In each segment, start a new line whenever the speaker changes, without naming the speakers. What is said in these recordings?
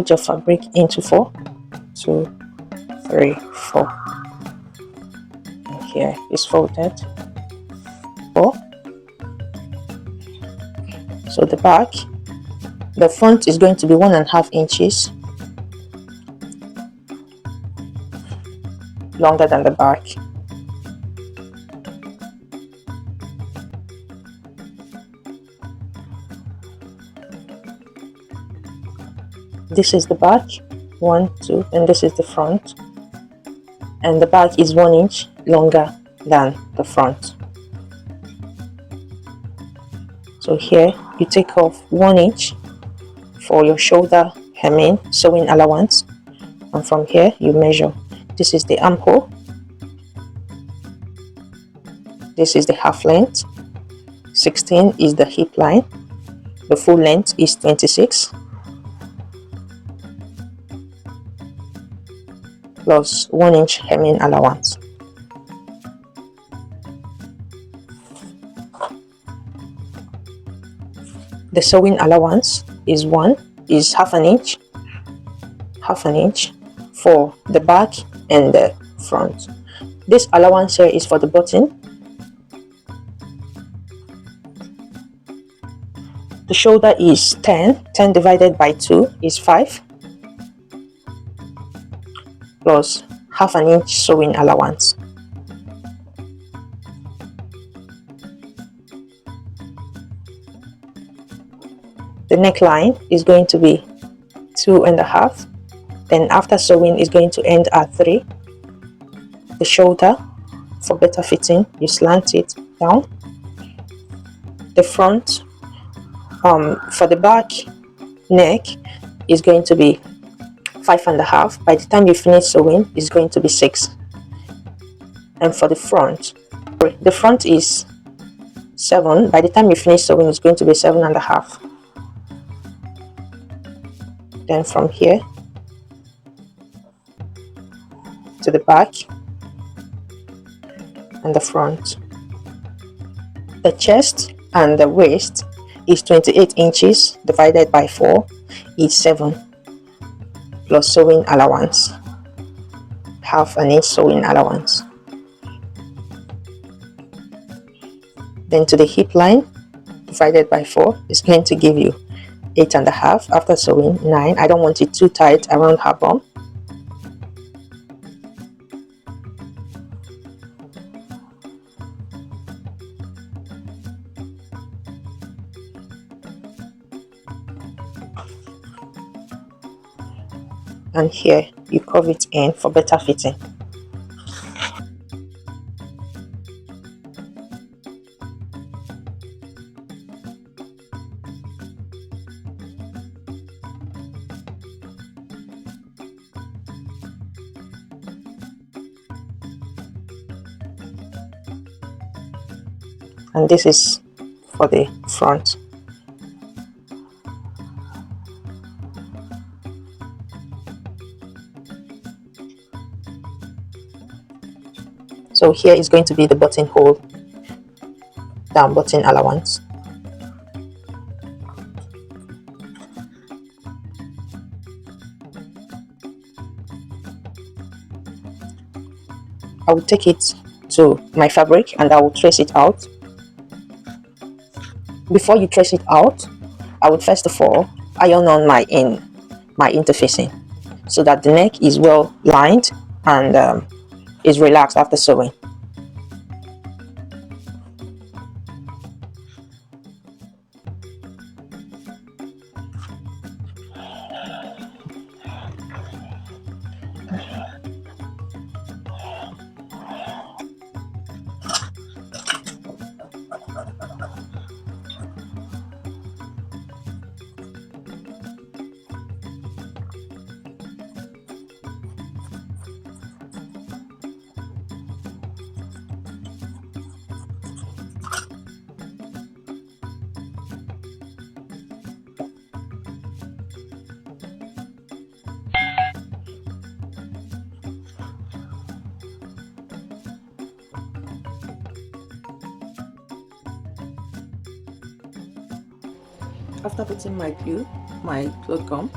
fold your fabric into 4, 2, 3, 4. And here is folded 4. So the back, the front is going to be 1.5 inches longer than the back. This is the back, 1, 2, and this is the front. And the back is 1 inch longer than the front. So here you take off 1 inch for your shoulder hemming sewing allowance, and from here you measure. This is the armhole, this is the half length, 16 is the hip line, the full length is 26, plus 1 inch hemming allowance. The sewing allowance is half an inch for the back and the front. This allowance here is for the button. The shoulder is 10 divided by 2 is 5, plus half an inch sewing allowance. The neckline is going to be 2.5, then after sewing is going to end at 3. The shoulder, for better fitting, you slant it down. The front, for the back neck is going to be 5.5. By the time you finish sewing, it's going to be 6. And for the front is 7. By the time you finish sewing, it's going to be 7.5. Then from here to the back and the front. The chest and the waist is 28 inches divided by 4 is 7, plus sewing allowance, half an inch sewing allowance. Then to the hip line divided by 4 is going to give you 8.5. After sewing 9. I don't want it too tight around her bum. And here you curve it in for better fitting. And this is for the front. So here is going to be the buttonhole, down button allowance. I will take it to my fabric and I will trace it out. Before you trace it out, I would first of all iron on my interfacing so that the neck is well lined and is relaxed after sewing. After putting my glue, my cloth gum,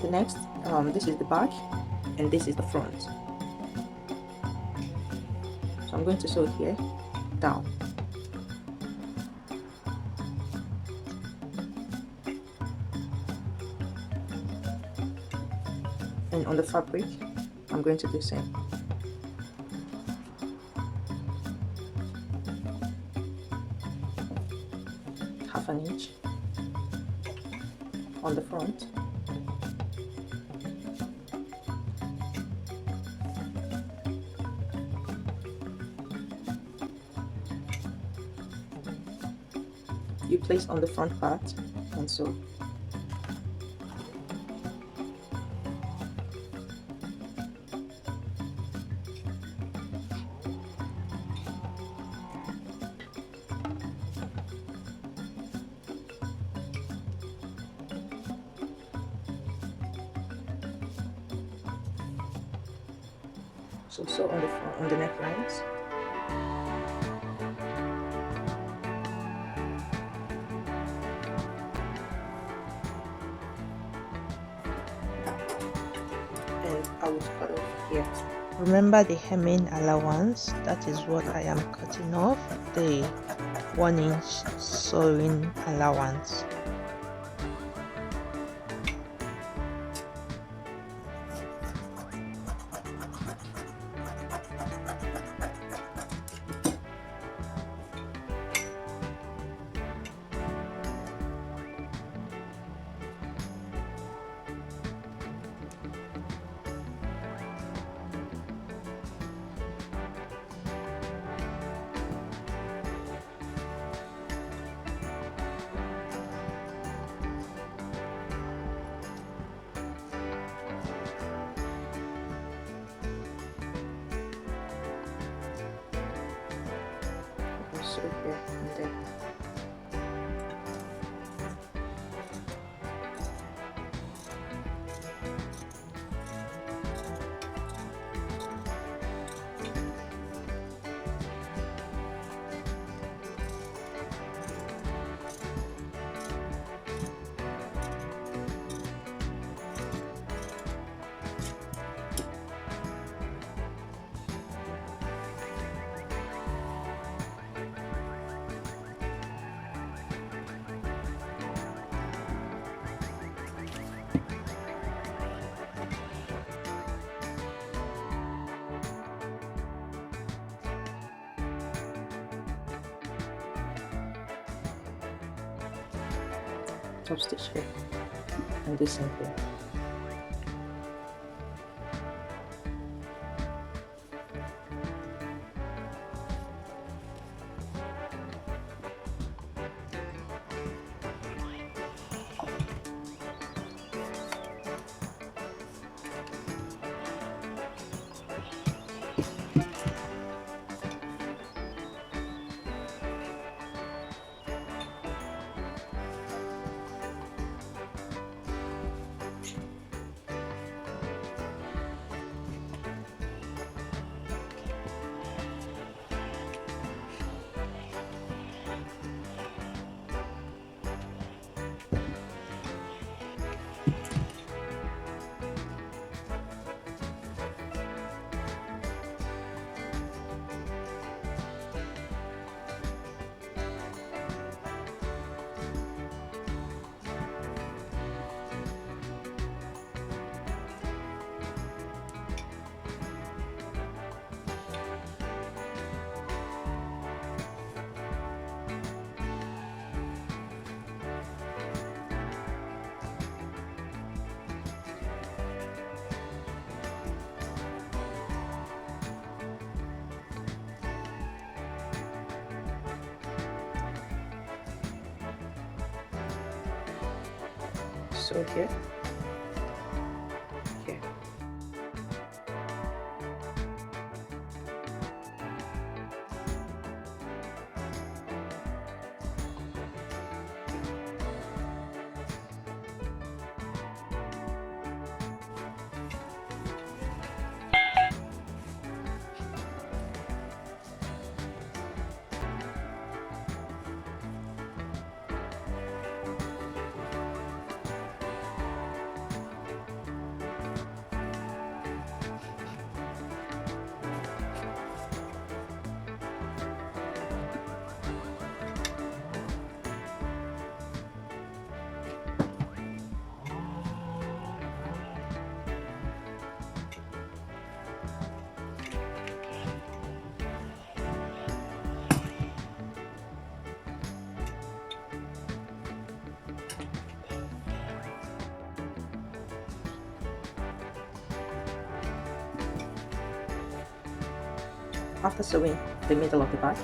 The next, this is the back and this is the front. So I'm going to sew here down. And on the fabric, I'm going to do the same. Half an inch on the front. You place on the front part and sew. So sew on the front, on the necklines. And I will cut off here.
Remember the hemming allowance, that is what I am cutting off, the 1 inch sewing allowance.
So here and there. Top stitch here and do same here. So here, here. after sewing the middle of the bag,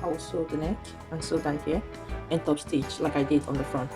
I will sew the neck and sew down here and top stitch like I did on the front.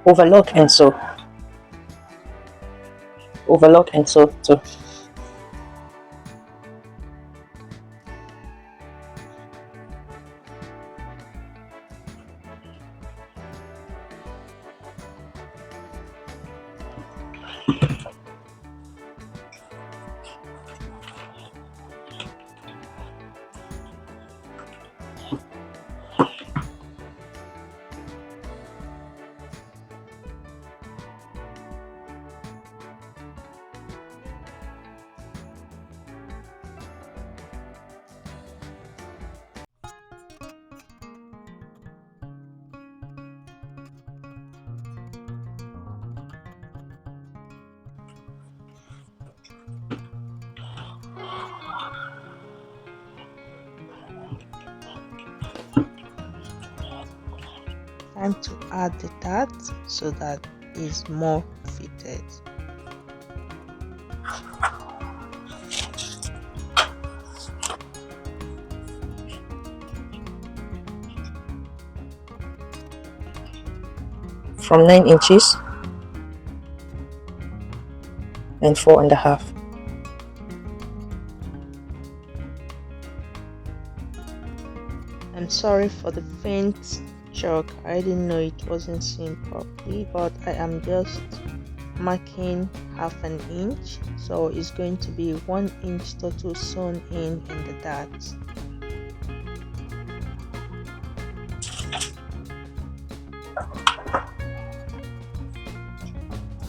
overlock and sew. Overlock and sew too.
Time to add the dart so that it's more fitted.
From 9 inches and 4.5.
I'm sorry for the faint chalk. I didn't know it wasn't seen properly, but I am just marking half an inch, so it's going to be 1 inch total sewn in the dart.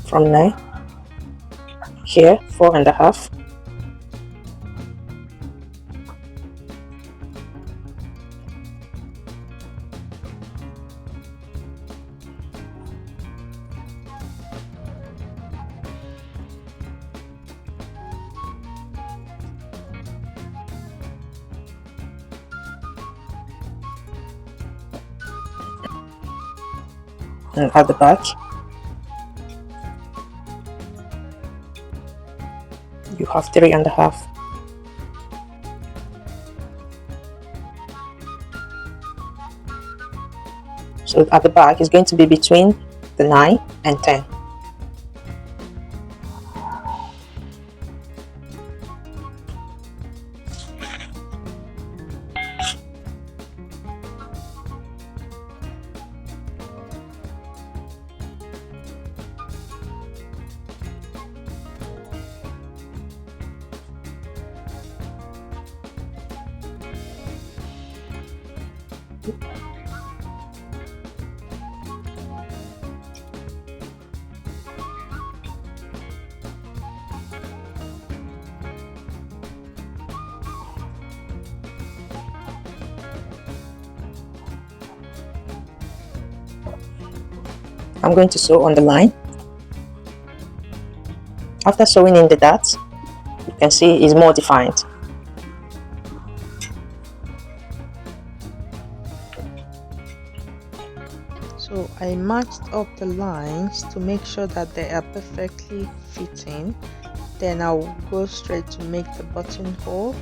From 9 here, 4.5. And at the back you have 3.5. So at the back is going to be between the 9 and 10. I'm going to sew on the line. After sewing in the darts, you can see it's more defined.
So I matched up the lines to make sure that they are perfectly fitting. Then I'll go straight to make the buttonhole,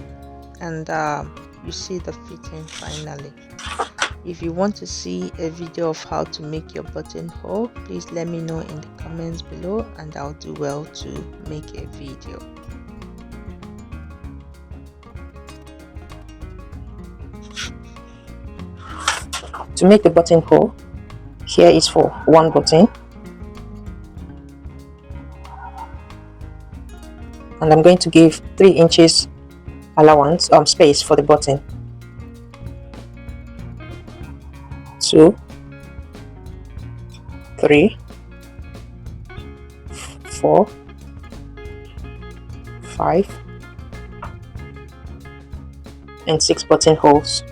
and you see the fitting finally. If you want to see a video of how to make your buttonhole, please let me know in the comments below and I'll do well to make a video.
To make the buttonhole, here is for 1 button, and I'm going to give 3 inches allowance space for the button. 2, 3, 4, 5, and 6 buttonholes.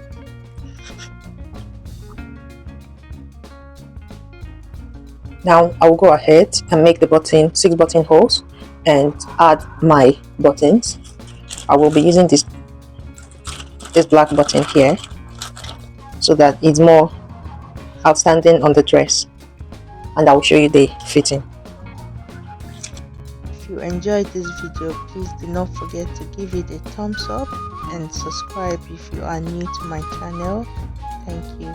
Now I will go ahead and make the 6 buttonholes and add my buttons. I will be using this black button here so that it's more outstanding on the dress, and I will show you the fitting.
If you enjoyed this video, please do not forget to give it a thumbs up and subscribe if you are new to my channel. Thank you.